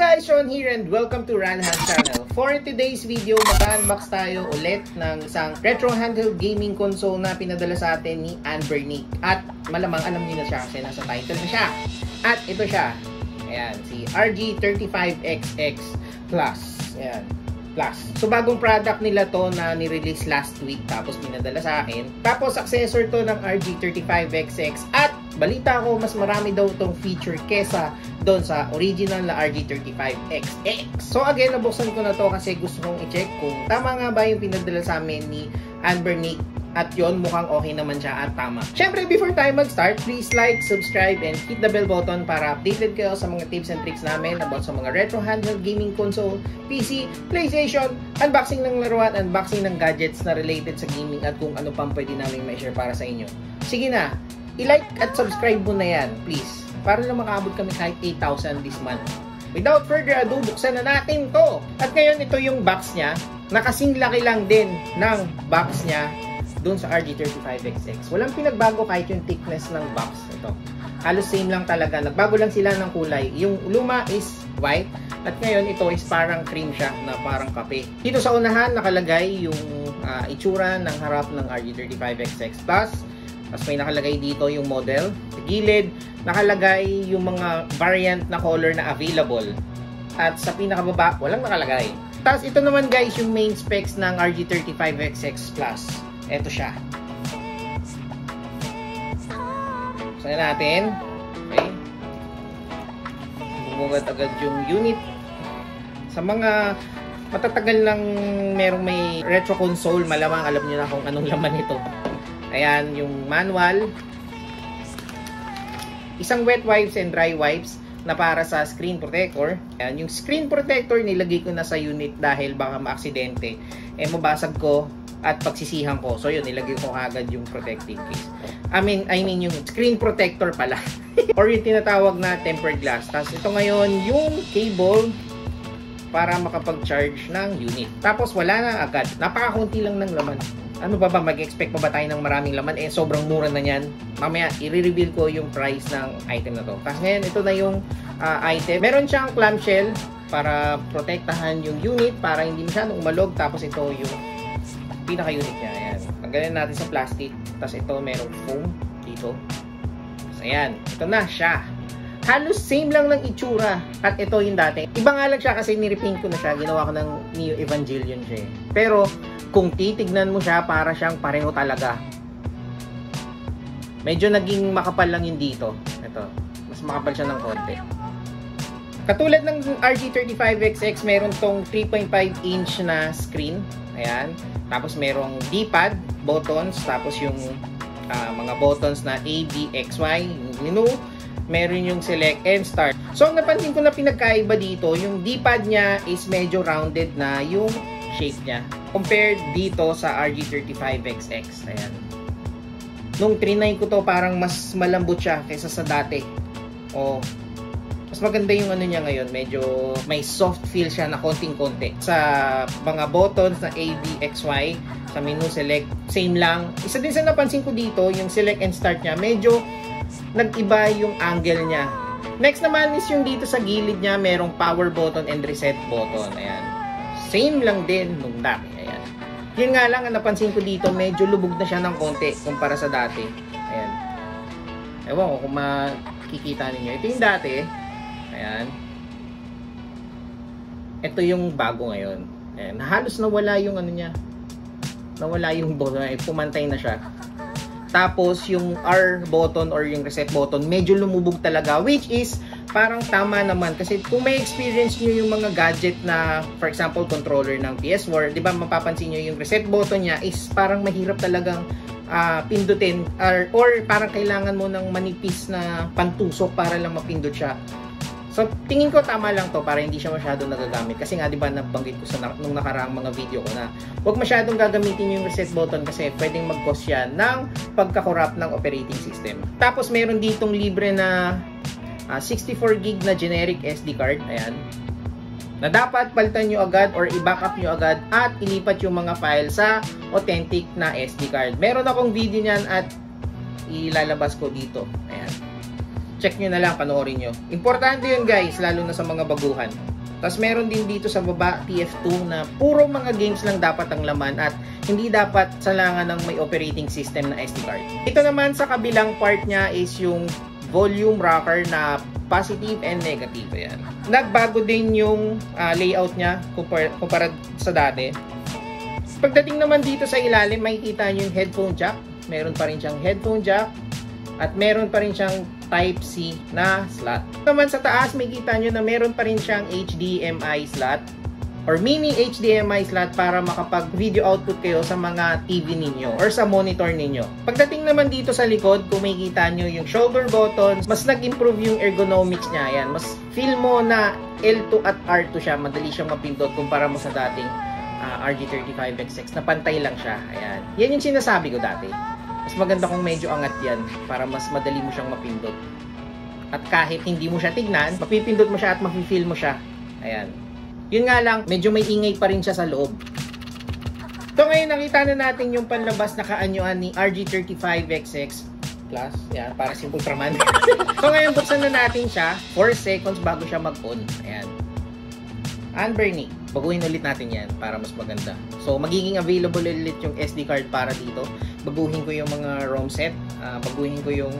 guys, Sean here and welcome to Ranhan channel. For today's video, mag-unbox tayo ulit ng isang retro handheld gaming console na pinadala sa atin ni Ann Bernick. At malamang alam niyo na siya kasi nasa title na siya. At ito siya. Ayan, si RG35XX Plus. Ayan, Plus. So bagong product nila to na ni-release last week tapos pinadala sa akin. Tapos successor to ng RG35XX at balita ko mas marami daw tong feature kesa doon sa original na RG35XX. So again, nabuksan ko na to kasi gusto kong i-check kung tama nga ba yung pinadala sa amin ni Ann Bernick. At yon, mukhang okay naman siya at tama. Syempre, before tayo mag-start, please like, subscribe, and hit the bell button para updated kayo sa mga tips and tricks namin about sa mga retro handheld gaming console, PC, PlayStation, unboxing ng laruan, unboxing ng gadgets na related sa gaming at kung ano pang pwede namin ma-share para sa inyo. Sige na, i-like at subscribe mo na yan, please. Para lang makaabot kami kahit 8,000 this month. Without further ado, buksan na natin to. At ngayon, ito yung box niya. Nakasing laki lang din ng box niya doon sa RG35XX. Walang pinagbago kahit yung thickness ng box. Ito. Halos same lang talaga. Nagbago lang sila ng kulay. Yung luma is white at ngayon ito is parang cream siya na parang kape. Dito sa unahan nakalagay yung itsura ng harap ng RG35XX Plus. Tapos may nakalagay dito yung model. Sa gilid nakalagay yung mga variant na color na available. At sa pinakababa walang nakalagay. Tapos ito naman guys yung main specs ng RG35XX Plus. Ito siya. Buksan natin. Okay. Bumugat agad yung unit. Sa mga matatagal lang merong may retro console, malamang alam niyo na kung anong laman ito. Ayan, yung manual. Isang wet wipes and dry wipes na para sa screen protector. Ayan, yung screen protector nilagay ko na sa unit dahil baka maaksidente. Mabasag ko at pagsisihan ko. So yun, nilagay ko agad yung protective case. I mean yung screen protector pala. Or yung tinatawag na tempered glass. Tapos ito ngayon yung cable para makapag-charge ng unit. Tapos wala na agad. Napakakunti lang ng laman. Ano ba mag-expect pa ba tayo ng maraming laman? Sobrang mura na yan. Mamaya, i-reveal ko yung price ng item na to. Kasi ngayon, ito na yung item. Meron siyang clamshell para protektahan yung unit para hindi masyadong umalog. Tapos ito yung pinaka-unit niya. Ayan. Tanggalin natin sa plastic. Tapos ito, merong foam dito. Tapos ayan. Ito na siya. Halos same lang ng itsura. At ito yung dati. Iba nga lang siya kasi nirepaint ko na siya. Ginawa ko ng Neo Evangelion siya. Pero, kung titignan mo siya, para siyang pareho talaga. Medyo naging makapal lang yun dito. Ito. Mas makapal siya ng konti. Katulad ng RG35XX, meron tong 3.5 inch na screen. Ayan. Tapos merong D-pad, buttons, tapos yung mga buttons na A, B, X, Y, yung menu. Meron yung select and start. So, ang napansin ko na pinagkaiba dito, yung D-pad niya is medyo rounded na yung shape niya. Compared dito sa RG35XX. Ayan. Nung trinay ko to, parang mas malambot siya kaysa sa dati. O, mas maganda yung ano niya ngayon. Medyo may soft feel siya na konting-konti. Sa mga buttons na A, B, X, Y, sa menu select, same lang. Isa din sa napansin ko dito, yung select and start niya, medyo nag-iba yung angle niya. Next naman is yung dito sa gilid niya, merong power button and reset button. Ayan. Same lang din nung dati. Ayan. Yun nga lang, ang napansin ko dito, medyo lubog na siya ng konti kumpara sa dati. Ayan. Ewan ko kung makikita ninyo. Ito yung dati. Ayan. Ito yung bago ngayon. Ayan. Halos nawala yung ano niya. Nawala yung button. Pumantay na siya. Tapos yung R button or yung reset button, medyo lumubog talaga. Which is, parang tama naman. Kasi kung may experience nyo yung mga gadget na, for example, controller ng PS4, di ba mapapansin nyo yung reset button niya is parang mahirap talagang pindutin. Or parang kailangan mo ng manipis na pantusok para lang mapindot siya. So, tingin ko tama lang to para hindi siya masyadong nagagamit. Kasi nga, di ba, nabanggit ko sa nung nakaraang mga video ko na huwag masyadong gagamitin yung reset button kasi pwedeng mag-cause yan ng pagka-corrupt ng operating system. Tapos, meron ditong libre na 64 gig na generic SD card. Ayan. Na dapat palitan nyo agad or i-backup nyo agad at ilipat yung mga file sa authentic na SD card. Meron akong video niyan at ilalabas ko dito. Ayan. check nyo na lang, panoorin nyo. Importante yun guys, lalo na sa mga baguhan. Tapos meron din dito sa baba, TF2 na puro mga games lang dapat ang laman at hindi dapat salangan ng may operating system na SD card. Ito naman sa kabilang part niya is yung volume rocker na positive and negative. Ayan. Nagbago din yung layout niya kumpara sa dati. Pagdating naman dito sa ilalim, makikita nyo yung headphone jack. Meron pa rin siyang headphone jack at meron pa rin siyang Type-C na slot. Naman sa taas, makikita nyo na meron pa rin siyang HDMI slot or mini HDMI slot para makapag video output kayo sa mga TV ninyo or sa monitor ninyo. Pagdating naman dito sa likod, kung makikita nyo yung shoulder buttons, mas nag-improve yung ergonomics niya. Ayan, mas feel mo na L2 at R2 siya, madali siyang mapindot kumpara mo sa dating RG35XX na pantay lang siya. Ayan. Yan yung sinasabi ko dati. Mas maganda kung medyo angat yan para mas madali mo siyang mapindot. At kahit hindi mo siya tignan, mapipindot mo siya at mafe-feel mo siya. Ayan. Yun nga lang, medyo may ingay pa rin siya sa loob. So ngayon nakita na natin yung panlabas na kaanyuan ni RG35XX Plus. Ayan, para si Ultraman. So ngayon buksan na natin siya 4 seconds bago siya mag-on. Ayan. And Bernie, baguhin ulit natin yan para mas maganda. So magiging available ulit yung SD card para dito. Baguhin ko yung mga ROM set. Baguhin ko yung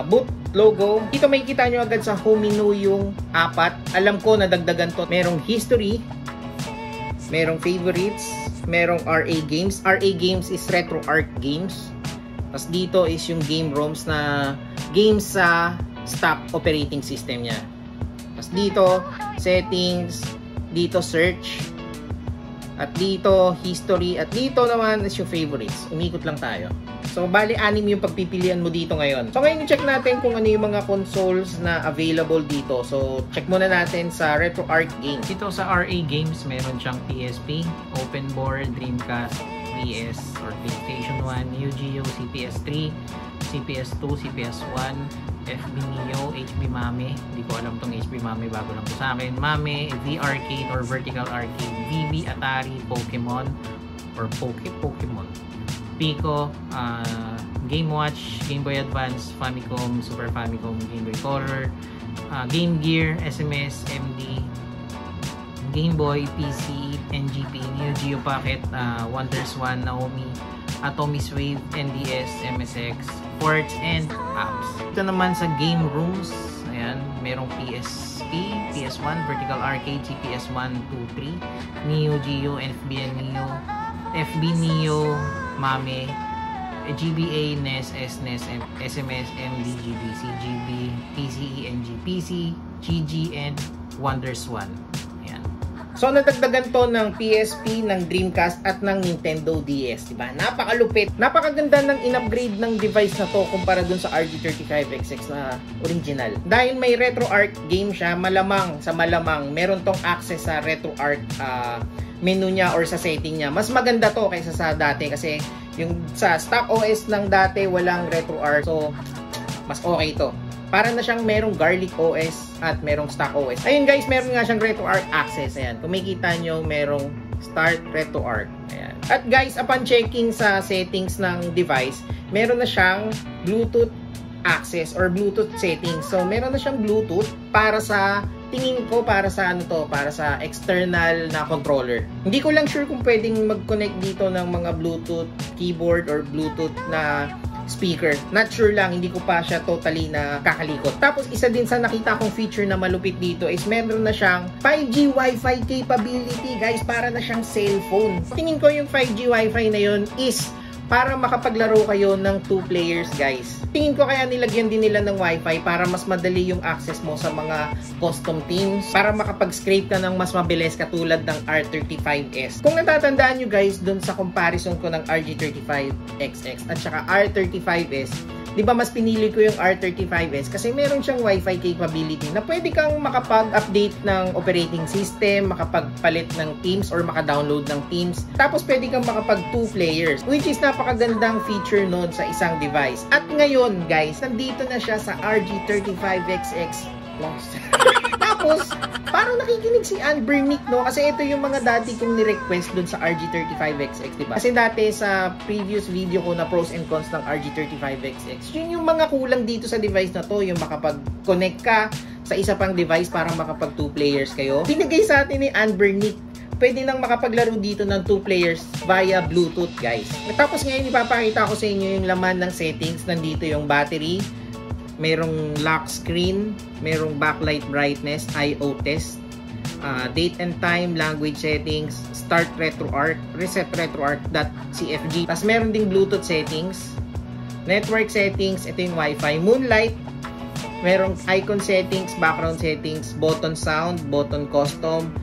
boot logo. Dito makikita nyo agad sa home menu yung 4. Alam ko nadagdagan to. Merong history, merong favorites, merong RA games. RA games is RetroArch games. Tapos dito is yung game ROMs na games sa stock operating system niya. Tapos dito settings, dito search, at dito history, at dito naman is yung favorites. Umikot lang tayo. So bali 6 yung pagpipilian mo dito ngayon. So ngayon check natin kung ano yung mga consoles na available dito. So check muna natin sa RetroArch Games. Dito sa RA Games meron siyang PSP, Open Board, Dreamcast, PS or PlayStation 1, Neo Geo, CPS3, CPS2, CPS1, FB Neo, HB Mame. Hindi ko alam tong HB Mame, bago lang po sa akin. Mame, V Arcade or Vertical Arcade, VV, Atari, Pokemon or Pokemon, Pico, Game Watch, Game Boy Advance, Famicom, Super Famicom, Game Boy Color, Game Gear, SMS, MD, Game Boy, PC, NGP, Neo Geo Pocket, Wonders 1, Naomi, Atomic Wave, NDS, MSX, ports, and apps. Ito naman sa game rooms, ayan, merong PSP, PS1, Vertical Arcade, CPS1, 2, 3, Neo Geo, FB Neo, Mame, GBA, NES, SNES, SMS, MD, GB, CGB, PCE, NG, PC, GG, and Wonders 1. Ayan. So, nadagdagan to ng PSP, ng Dreamcast, at ng Nintendo DS. Diba? Napakalupit. Napakaganda ng in-upgrade ng device na to kumpara dun sa RG35XX na original. Dahil may RetroArch game siya, malamang meron tong access sa RetroArch menu niya or sa setting niya. Mas maganda to kaysa sa dati kasi yung sa stock OS ng dati walang RetroArch. So, mas okay to. Para na siyang merong Garlic OS at merong stock OS. Ayun guys, meron nga siyang RetroArch access. Ayan. Kung makikita nyo, merong Start RetroArch. Ayan. At guys, upon checking sa settings ng device, meron na siyang Bluetooth access or Bluetooth settings. So, meron na siyang Bluetooth para sa tingin ko para sa ano to, para sa external na controller. Hindi ko lang sure kung pwedeng mag-connect dito ng mga Bluetooth keyboard or Bluetooth na speaker. Not sure lang, hindi ko pa siya totally na kakalikot. Tapos isa din sa nakita kong feature na malupit dito is meron na siyang 5G Wi-Fi capability, guys, para na siyang cellphone. Tingin ko yung 5G Wi-Fi na yun is para makapaglaro kayo ng 2 players, guys. Tingin ko kaya nilagyan din nila ng Wi-Fi para mas madali yung access mo sa mga custom teams, para makapag-scrape ka ng mas mabilis katulad ng R35S. Kung natatandaan nyo guys, dun sa comparison ko ng RG35XX at saka R35S, di ba mas pinili ko yung R35S kasi meron siyang Wi-Fi capability na pwede kang makapag-update ng operating system, makapagpalit ng teams or maka-download ng teams. Tapos pwede kang makapag 2 players, which is napakagandang feature nun sa isang device. At ngayon guys, nandito na siya sa RG35XX Plus. Tapos, parang nakikinig si Ann Bernick, no? Kasi ito yung mga dati kong ni-request dun sa RG35XX, diba? Kasi dati sa previous video ko na pros and cons ng RG35XX, yun yung mga kulang dito sa device na to, yung makapag-connect ka sa isa pang device para makapag 2 players kayo. Binigay sa atin ni Ann Bernick, pwede nang makapaglaro dito ng 2 players via Bluetooth, guys. Tapos ngayon ipapakita ko sa inyo yung laman ng settings. Nandito yung battery, merong lock screen, merong backlight brightness, I/O test, date and time, language settings, start RetroArch, reset RetroArch.cfg. Tapos meron ding Bluetooth settings, network settings, ito yung Wi-Fi, Moonlight, merong icon settings, background settings, button sound, button custom,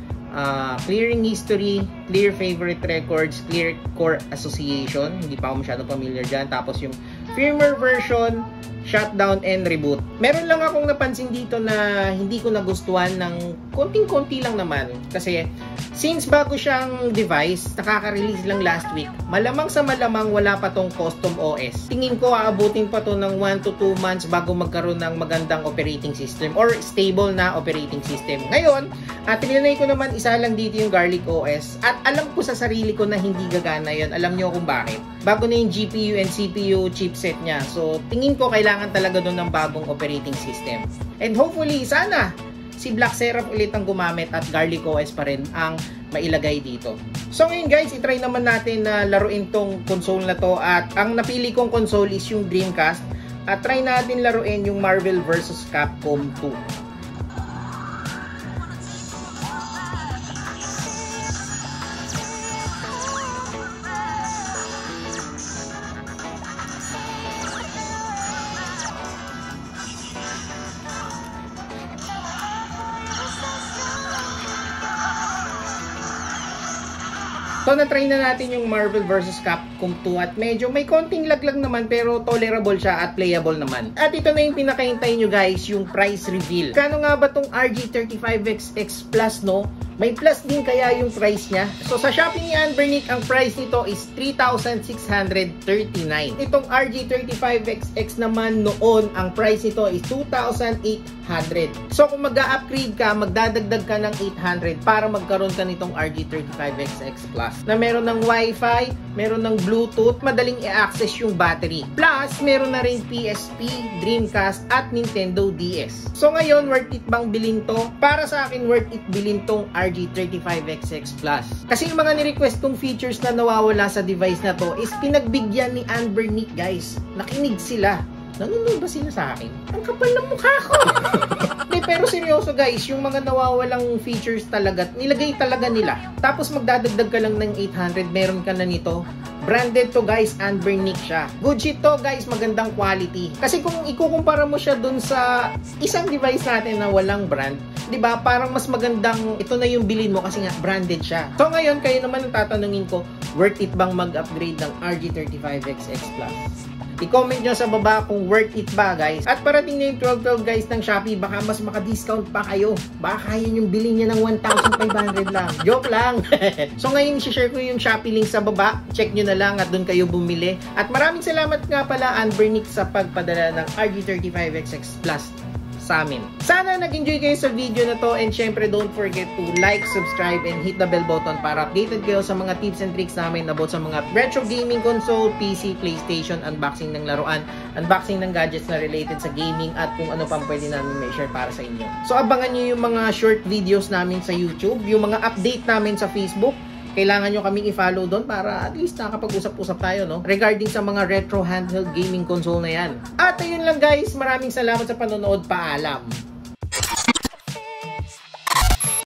clearing history, clear favorite records, clear core association, hindi pa ako masyadong familiar dyan. Tapos yung firmware version, shutdown and reboot. Meron lang akong napansin dito na hindi ko nagustuhan ng konting-konti lang naman. Kasi since bago siyang device, nakaka-release lang last week, malamang sa malamang wala pa tong custom OS. Tingin ko aabutin pa to ng 1 to 2 months bago magkaroon ng magandang operating system or stable na operating system. Ngayon, tinanay ko naman isa lang dito yung Garlic OS at alam ko sa sarili ko na hindi gagana yun. Alam nyo kung bakit. Bago na yung GPU and CPU chipset niya. So, tingin ko kailangan talaga doon ng bagong operating system. And hopefully, sana si Black Seraph ulit ang gumamit at Garlic OS pa rin ang mailagay dito. So ngayon guys, itry naman natin na laruin tong console na to at ang napili kong console is yung Dreamcast at try natin laruin yung Marvel vs. Capcom 2. So, na-try na natin yung Marvel vs. Capcom 2 at medyo may konting laglag naman pero tolerable siya at playable naman. At ito na yung pinakahintay nyo guys, yung price reveal. Kano nga ba tong RG35XX Plus, no? May plus din kaya yung price niya. So, sa Shopee ni Ann Bernick, ang price nito is 3,639. Itong RG35XX naman noon, ang price nito is 2,800. So, kung mag-a-upgrade ka, magdadagdag ka ng 800 para magkaroon ka nitong RG35XX Plus. Na meron ng Wi-Fi, meron ng Bluetooth, madaling i-access yung battery. Plus, meron na rin PSP, Dreamcast, at Nintendo DS. So, ngayon, worth it bang bilhin to? Para sa akin, worth it bilhin tong RG35XX Plus. Kasi yung mga ni-request kong features na nawawala sa device na to is pinagbigyan ni Ann Bernick, guys. Nakinig sila. Nanonood ba sila sa akin? Ang kapal ng mukha ko! Pero seryoso guys, yung mga nawawalang features talaga, nilagay talaga nila. Tapos magdadagdag ka lang ng 800, meron ka na nito. Branded to guys, Ann Bernick siya. Good shit to guys, magandang quality. Kasi kung ikukumpara mo siya dun sa isang device natin na walang brand, di ba? Parang mas magandang ito na yung bilhin mo kasi nga branded siya. So ngayon, kayo naman ang tatanungin ko, worth it bang mag-upgrade ng RG35XX Plus? I-comment nyo sa baba kung worth it ba guys. At parating na yung 12/12 guys ng Shopee, baka mas maka-discount pa kayo. Baka kaya yung bilhin niya ng 1,500 lang. Joke lang. So ngayon, i-share ko yung Shopee link sa baba. Check nyo na lang at doon kayo bumili. At maraming salamat nga pala Ann Bernick sa pagpadala ng RG35XX Plus sa amin. Sana nag-enjoy kayo sa video na to and syempre don't forget to like, subscribe, and hit the bell button para updated kayo sa mga tips and tricks namin about sa mga retro gaming console, PC, PlayStation, unboxing ng laruan, unboxing ng gadgets na related sa gaming at kung ano pang pwede namin may share para sa inyo. So abangan nyo yung mga short videos namin sa YouTube, yung mga update namin sa Facebook. Kailangan nyo kaming i-follow doon para at least nakapag-usap-usap tayo, no? Regarding sa mga retro handheld gaming console na yan. At ayun lang guys, maraming salamat sa panonood. Paalam!